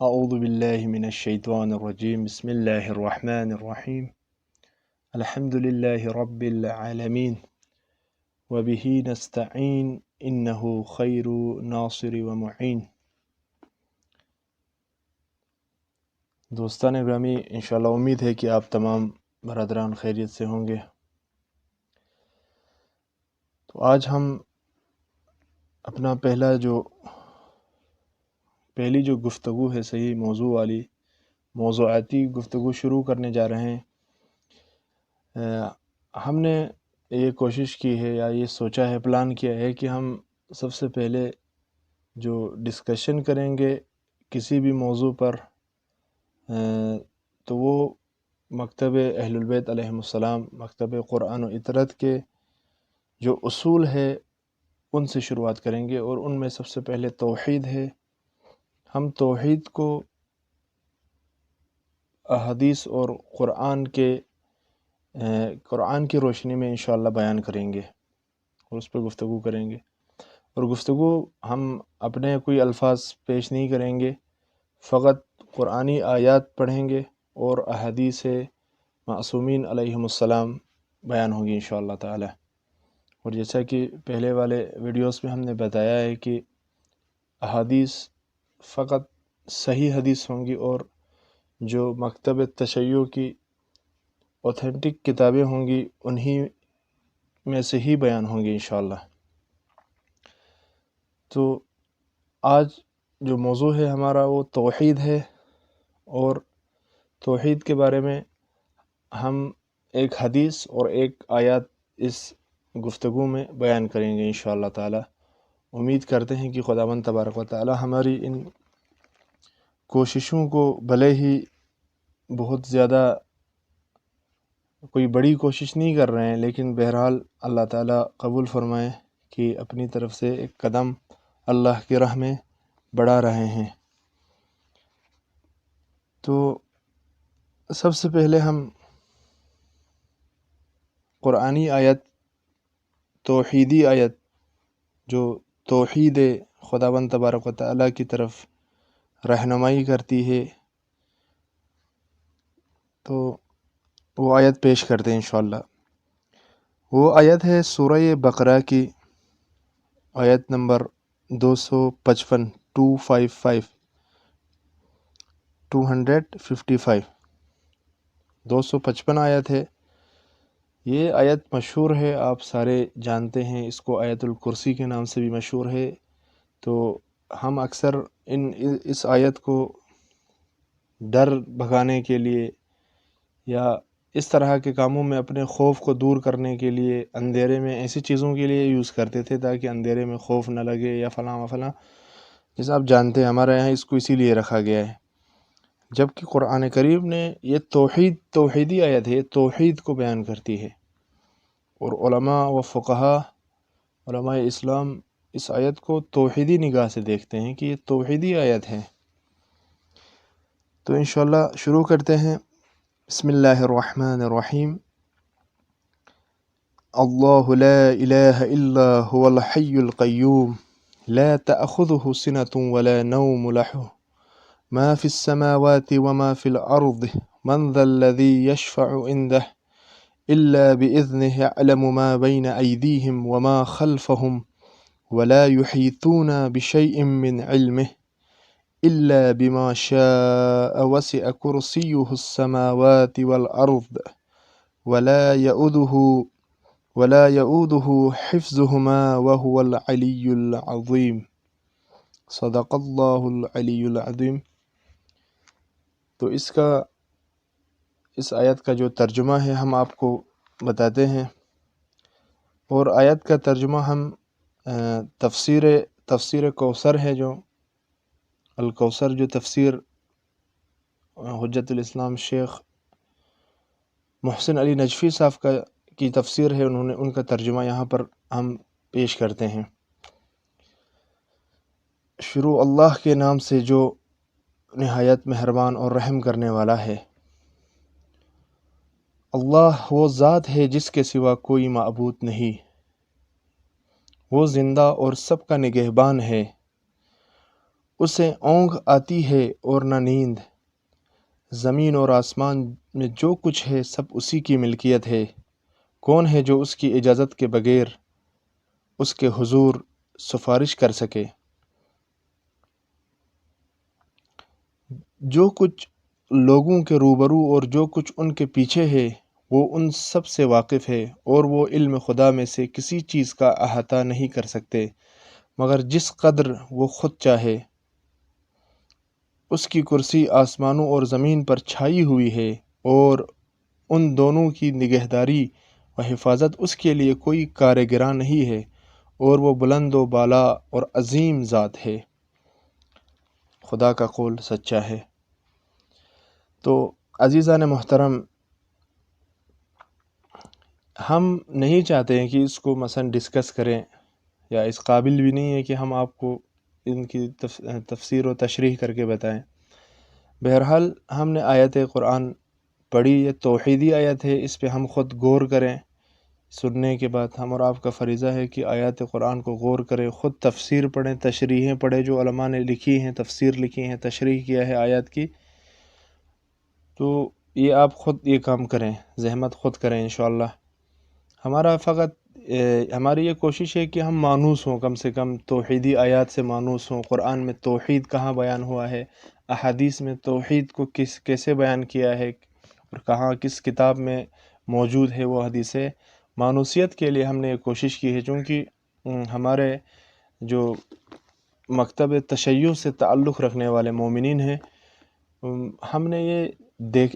اعوذ باللہ من الشیطان الرجیم بسم اللہ الرحمن الرحیم الحمد للہ رب العالمین وبہ نستعین انہ خیر ناصر و معین۔ دوستان گرامی، انشاءاللہ امید ہے کہ آپ تمام برادران خیریت سے ہوں گے۔ تو آج ہم اپنا پہلی جو گفتگو ہے صحیح موضوع والی موضوعاتی گفتگو شروع کرنے جا رہے ہیں۔ ہم نے یہ کوشش کی ہے یا یہ سوچا ہے، پلان کیا ہے کہ ہم سب سے پہلے جو ڈسکشن کریں گے کسی بھی موضوع پر تو وہ مکتب اہل البیت علیہم السلام، مکتب قرآن و اطرت کے جو اصول ہے ان سے شروعات کریں گے، اور ان میں سب سے پہلے توحید ہے۔ ہم توحید کو احادیث اور قرآن کی روشنی میں انشاءاللہ بیان کریں گے اور اس پہ گفتگو کریں گے، اور گفتگو ہم اپنے کوئی الفاظ پیش نہیں کریں گے، فقط قرآنی آیات پڑھیں گے اور احادیث معصومین علیہم السلام بیان ہوگی انشاءاللہ تعالی۔ اور جیسا کہ پہلے والے ویڈیوز میں ہم نے بتایا ہے کہ احادیث فقط صحیح حدیث ہوں گی، اور جو مکتب تشیع کی اوتھینٹک کتابیں ہوں گی انہی میں سے ہی بیان ہوں گی انشاءاللہ۔ تو آج جو موضوع ہے ہمارا وہ توحید ہے، اور توحید کے بارے میں ہم ایک حدیث اور ایک آیات اس گفتگو میں بیان کریں گے انشاءاللہ تعالی۔ امید کرتے ہیں کہ خداوند تبارک و تعالی ہماری ان کوششوں کو، بھلے ہی بہت زیادہ کوئی بڑی کوشش نہیں کر رہے ہیں، لیکن بہرحال اللہ تعالی قبول فرمائے کہ اپنی طرف سے ایک قدم اللہ کی راہ میں بڑھا رہے ہیں۔ تو سب سے پہلے ہم قرآنی آیت، توحیدی آیت جو توحید خداوند تبارک و تعالی کی طرف رہنمائی کرتی ہے، تو وہ آیت پیش کرتے ہیں انشاءاللہ۔ وہ آیت ہے سورہ بقرہ کی آیت نمبر 255 255 آیت ہے۔ یہ آیت مشہور ہے، آپ سارے جانتے ہیں اس کو، آیت الکرسی کے نام سے بھی مشہور ہے۔ تو ہم اکثر اس آیت کو ڈر بھگانے کے لیے یا اس طرح کے کاموں میں اپنے خوف کو دور کرنے کے لیے، اندھیرے میں ایسی چیزوں کے لیے یوز کرتے تھے تاکہ اندھیرے میں خوف نہ لگے یا فلاں و فلاں۔ جیسا آپ جانتے ہیں ہمارے یہاں اس کو اسی لیے رکھا گیا ہے، جبکہ قرآن کریم نے یہ توحیدی آیت ہے، توحید کو بیان کرتی ہے، اور علماء و فقہا، علماء اسلام اس آیت کو توحیدی نگاہ سے دیکھتے ہیں کہ یہ توحیدی آیت ہے۔ تو انشاءاللہ شروع کرتے ہیں۔ بسم اللہ الرحمن الرحیم۔ اللہ لا الہ الا هو الحی القیوم لا تأخذه سنة ولا نوم له ما في السماوات وما في الأرض من ذا الذي يشفع عنده إلا بإذنه يعلم ما بين أيديهم وما خلفهم ولا يحيطون بشيء من علمه إلا بما شاء وسع كرسيه السماوات والأرض ولا يؤوده حفظهما وهو العلي العظيم۔ صدق اللہ العلی العظیم۔ تو اس آیت کا جو ترجمہ ہے ہم آپ کو بتاتے ہیں، اور آیت کا ترجمہ ہم تفسیر کوثر ہے، جو الکوثر جو تفسیر حجت الاسلام شیخ محسن علی نجفی صاحب کی تفسیر ہے، ان کا ترجمہ یہاں پر ہم پیش کرتے ہیں۔ شروع اللہ کے نام سے جو نہایت مہربان اور رحم کرنے والا ہے۔ اللہ وہ ذات ہے جس کے سوا کوئی معبود نہیں، وہ زندہ اور سب کا نگہبان ہے، اسے اونگ آتی ہے اور نہ نیند، زمین اور آسمان میں جو کچھ ہے سب اسی کی ملکیت ہے، کون ہے جو اس کی اجازت کے بغیر اس کے حضور سفارش کر سکے؟ جو کچھ لوگوں کے روبرو اور جو کچھ ان کے پیچھے ہے وہ ان سب سے واقف ہے، اور وہ علم خدا میں سے کسی چیز کا احاطہ نہیں کر سکتے مگر جس قدر وہ خود چاہے۔ اس کی کرسی آسمانوں اور زمین پر چھائی ہوئی ہے، اور ان دونوں کی نگہداری و حفاظت اس کے لیے کوئی کار گراں نہیں ہے، اور وہ بلند و بالا اور عظیم ذات ہے۔ خدا کا قول سچا ہے۔ تو عزیزان محترم، ہم نہیں چاہتے ہیں کہ اس کو مثلا ڈسکس کریں، یا اس قابل بھی نہیں ہے کہ ہم آپ کو ان کی تفسیر و تشریح کر کے بتائیں۔ بہرحال ہم نے آیت قرآن پڑھی، یہ توحیدی آیت ہے، اس پہ ہم خود غور کریں۔ سننے کے بعد ہم اور آپ کا فریضہ ہے کہ آیات قرآن کو غور کریں، خود تفسیر پڑھیں، تشریحیں پڑھیں جو علماء نے لکھی ہیں، تفسیر لکھی ہیں، تشریح کیا ہے آیات کی۔ تو یہ آپ خود یہ کام کریں، زحمت خود کریں انشاءاللہ۔ ہماری یہ کوشش ہے کہ ہم مانوس ہوں، کم سے کم توحیدی آیات سے مانوس ہوں۔ قرآن میں توحید کہاں بیان ہوا ہے، احادیث میں توحید کو کیسے بیان کیا ہے، اور کہاں کس کتاب میں موجود ہے وہ حدیثیں۔ مانوسیت کے لیے ہم نے یہ کوشش کی ہے، چونکہ ہمارے جو مکتب تشیع سے تعلق رکھنے والے مومنین ہیں، ہم نے یہ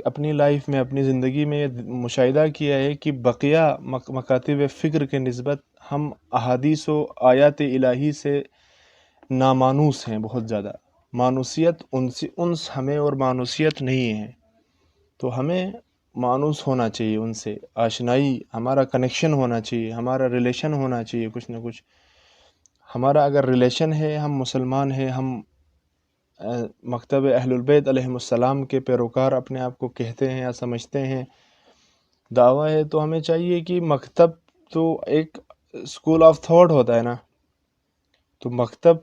اپنی لائف میں، اپنی زندگی میں یہ مشاہدہ کیا ہے کہ بقیہ مکاتب فکر کے نسبت ہم احادیث و آیات الہی سے نامانوس ہیں بہت زیادہ۔ مانوسیت انس ہمیں اور مانوسیت نہیں ہے، تو ہمیں مانوس ہونا چاہیے، ان سے آشنائی، ہمارا کنیکشن ہونا چاہیے، ہمارا ریلیشن ہونا چاہیے کچھ نہ کچھ۔ ہمارا اگر ریلیشن ہے، ہم مسلمان ہیں، ہم مکتب اہل البیت علیہم السلام کے پیروکار اپنے آپ کو کہتے ہیں یا سمجھتے ہیں، دعویٰ ہے، تو ہمیں چاہیے کہ مکتب تو ایک اسکول آف تھاٹ ہوتا ہے نا، تو مکتب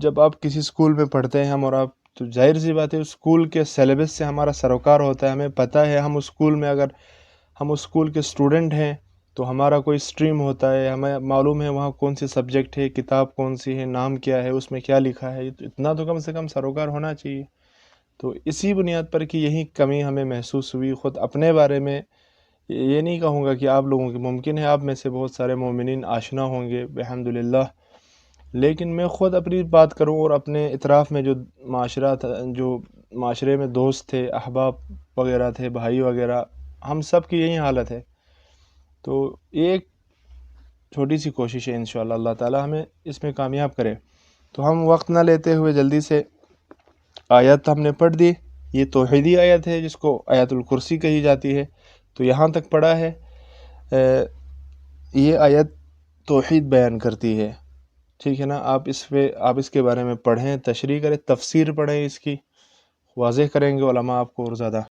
جب آپ کسی اسکول میں پڑھتے ہیں، ہم اور آپ، تو ظاہر سی بات ہے اسکول کے سلیبس سے ہمارا سروکار ہوتا ہے، ہمیں پتہ ہے ہم اسکول میں، اگر ہم اسکول کے اسٹوڈنٹ ہیں تو ہمارا کوئی اسٹریم ہوتا ہے، ہمیں معلوم ہے وہاں کون سی سبجیکٹ ہے، کتاب کون سی ہے، نام کیا ہے، اس میں کیا لکھا ہے، تو اتنا تو کم سے کم سروکار ہونا چاہیے۔ تو اسی بنیاد پر کہ یہی کمی ہمیں محسوس ہوئی، خود اپنے بارے میں یہ نہیں کہوں گا کہ آپ لوگوں کی، ممکن ہے آپ میں سے بہت سارے مومنین آشنا ہوں گے الحمدللہ، لیکن میں خود اپنی بات کروں اور اپنے اطراف میں جو معاشرے میں دوست تھے، احباب وغیرہ تھے، بھائی وغیرہ، ہم سب کی یہی حالت ہے۔ تو ایک چھوٹی سی کوشش ہے، انشاءاللہ اللہ تعالی ہمیں اس میں کامیاب کرے۔ تو ہم وقت نہ لیتے ہوئے جلدی سے آیت ہم نے پڑھ دی۔ یہ توحیدی آیت ہے جس کو آیت الکرسی کہی جاتی ہے، تو یہاں تک پڑھا ہے۔ یہ آیت توحید بیان کرتی ہے، ٹھیک ہے نا؟ آپ اس کے بارے میں پڑھیں، تشریح کریں، تفسیر پڑھیں، اس کی واضح کریں گے علماء آپ کو اور زیادہ۔